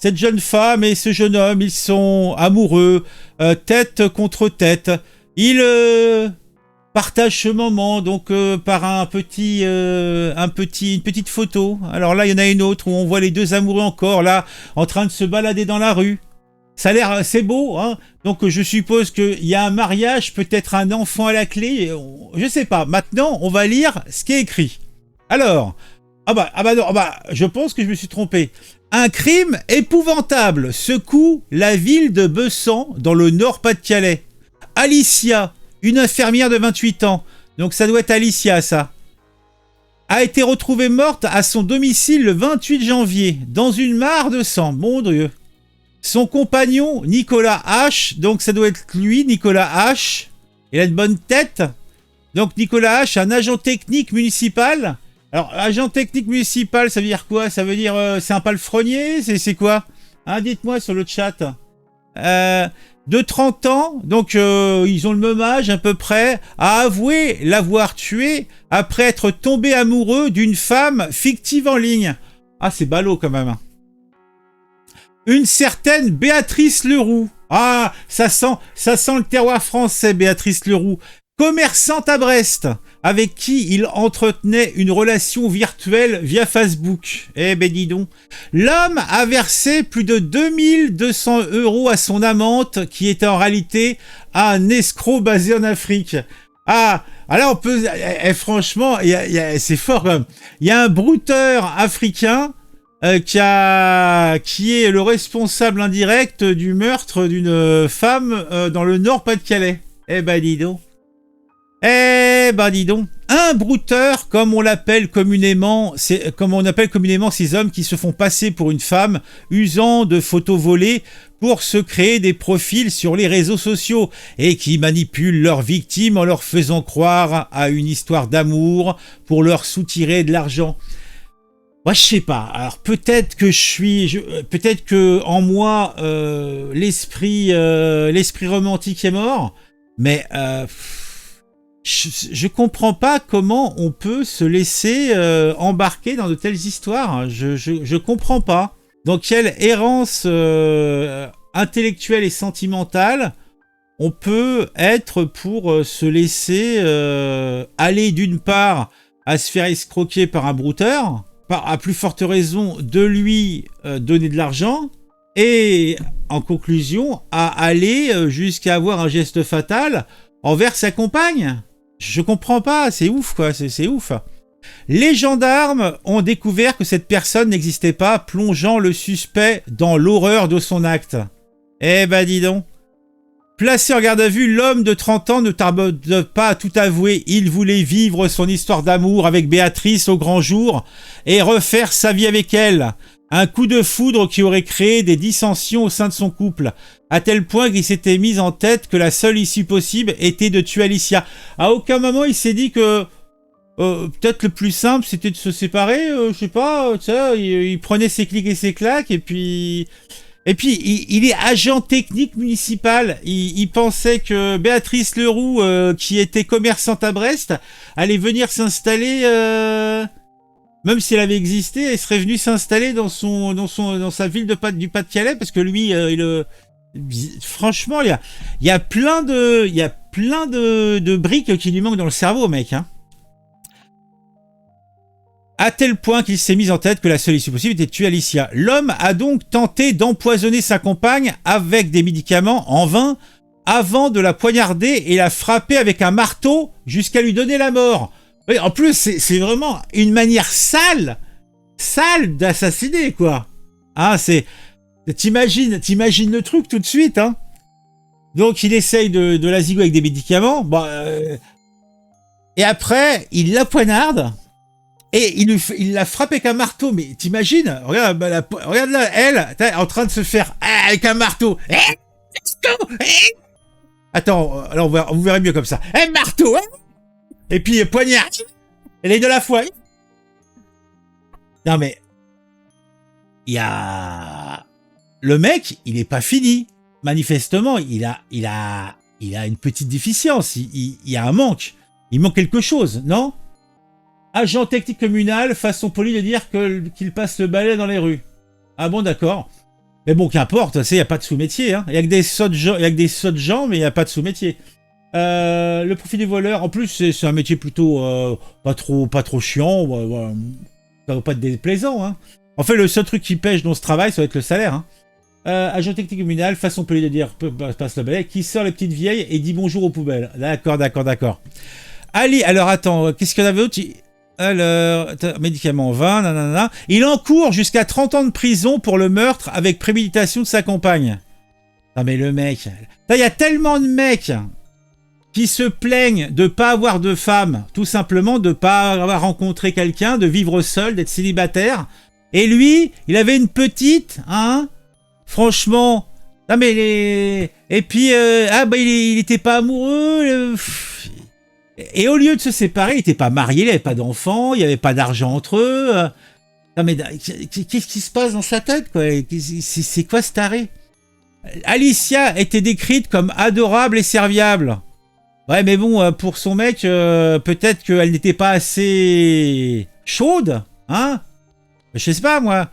Cette jeune femme et ce jeune homme, ils sont amoureux, tête contre tête. Ils partagent ce moment donc par une petite photo. Alors là, il y en a une autre où on voit les deux amoureux encore là, en train de se balader dans la rue. Ça a l'air assez beau, hein. Donc je suppose qu'il y a un mariage, peut-être un enfant à la clé. Je sais pas. Maintenant, on va lire ce qui est écrit. Alors, non, je pense que je me suis trompé. Un crime épouvantable secoue la ville de Bessan dans le Nord-Pas-de-Calais. Alicia, une infirmière de 28 ans, donc ça doit être Alicia ça, a été retrouvée morte à son domicile le 28 janvier dans une mare de sang. Mon Dieu. Son compagnon, Nicolas H, donc ça doit être lui, Nicolas H, il a une bonne tête. Donc Nicolas H, un agent technique municipal. Alors, agent technique municipal, ça veut dire quoi? Ça veut dire c'est un palefrenier? C'est quoi? Hein, dites-moi sur le chat. De 30 ans, donc ils ont le même âge à peu près, a avoué l'avoir tué après être tombé amoureux d'une femme fictive en ligne. Ah, c'est ballot quand même. Une certaine Béatrice Leroux. Ah, ça sent le terroir français, Béatrice Leroux. Commerçante à Brest, avec qui il entretenait une relation virtuelle via Facebook. Eh ben dis donc. L'homme a versé plus de 2200 € à son amante, qui était en réalité un escroc basé en Afrique. Ah, alors on peut... franchement, c'est fort quand même. Il y a un brouteur africain qui est le responsable indirect du meurtre d'une femme dans le Nord-Pas-de-Calais. Eh ben dis donc. Un brouteur, comme on appelle communément ces hommes qui se font passer pour une femme, usant de photos volées pour se créer des profils sur les réseaux sociaux et qui manipulent leurs victimes en leur faisant croire à une histoire d'amour pour leur soutirer de l'argent. Moi, je sais pas. Alors peut-être que en moi l'esprit romantique est mort, mais je comprends pas comment on peut se laisser embarquer dans de telles histoires. Je comprends pas. Dans quelle errance intellectuelle et sentimentale on peut être pour se laisser aller d'une part à se faire escroquer par un brouteur, à plus forte raison de lui donner de l'argent, et en conclusion à aller jusqu'à avoir un geste fatal envers sa compagne. Je comprends pas, c'est ouf quoi, c'est ouf. Les gendarmes ont découvert que cette personne n'existait pas, plongeant le suspect dans l'horreur de son acte. Eh ben dis donc. Placé en garde à vue, l'homme de 30 ans ne tarde pas à tout avouer. Il voulait vivre son histoire d'amour avec Béatrice au grand jour et refaire sa vie avec elle. Un coup de foudre qui aurait créé des dissensions au sein de son couple, à tel point qu'il s'était mis en tête que la seule issue possible était de tuer Alicia. À aucun moment il s'est dit que peut-être le plus simple c'était de se séparer, je sais pas, il prenait ses clics et ses claques et puis il est agent technique municipal. Il pensait que Béatrice Leroux, qui était commerçante à Brest, allait venir s'installer... Même si elle avait existé, elle serait venue s'installer dans sa ville du Pas-de-Calais, parce que lui, franchement, il y a plein de briques qui lui manquent dans le cerveau, mec. Hein. À tel point qu'il s'est mis en tête que la seule issue possible était de tuer Alicia. L'homme a donc tenté d'empoisonner sa compagne avec des médicaments en vain, avant de la poignarder et la frapper avec un marteau jusqu'à lui donner la mort. Oui, en plus, c'est vraiment une manière sale d'assassiner, quoi. Hein, t'imagines le truc tout de suite, hein. Donc, il essaye de la zigouiller avec des médicaments. Et après, il la poignarde. Et il l'a frappe avec un marteau. Mais t'imagines, regarde là, elle, en train de se faire avec un marteau. Attends, alors vous verrez mieux comme ça. Marteau. Et puis poignard. Elle est de la foi. Non mais il y a le mec, il est pas fini. Manifestement, il a une petite déficience. Il y a un manque. Il manque quelque chose, non? Agent technique communal, façon polie de dire qu'il passe le balai dans les rues. Ah bon, d'accord. Mais bon, qu'importe, il n'y a pas de sous-métier. Hein. Il n'y a que des sottes gens, il y a que des sottes gens, mais il n'y a pas de sous-métier. Le profil des voleurs, en plus, c'est un métier plutôt pas trop chiant. Voilà. Ça va pas être déplaisant. Hein. En fait, le seul truc qui pêche dans ce travail, ça va être le salaire. Hein. Agent technique communal, façon polie de dire passe le balai, qui sort les petites vieilles et dit bonjour aux poubelles. D'accord. Ali, alors attends, qu'est-ce qu'il y en avait d'autre? Alors, médicament 20, nanana. Il encourt jusqu'à 30 ans de prison pour le meurtre avec préméditation de sa compagne. Ah mais le mec... Il y a tellement de mecs qui se plaignent de pas avoir de femme, tout simplement de pas avoir rencontré quelqu'un, de vivre seul, d'être célibataire. Et lui, il avait une petite, hein. Franchement... Ah mais les... Et puis, il était pas amoureux... Et au lieu de se séparer, il était pas marié, il avait pas d'enfant, il y avait pas d'argent entre eux. Non mais qu'est-ce qui se passe dans sa tête, quoi? C'est quoi ce taré? Alicia était décrite comme adorable et serviable. Ouais, mais bon, pour son mec, peut-être qu'elle n'était pas assez chaude, hein? Je sais pas, moi.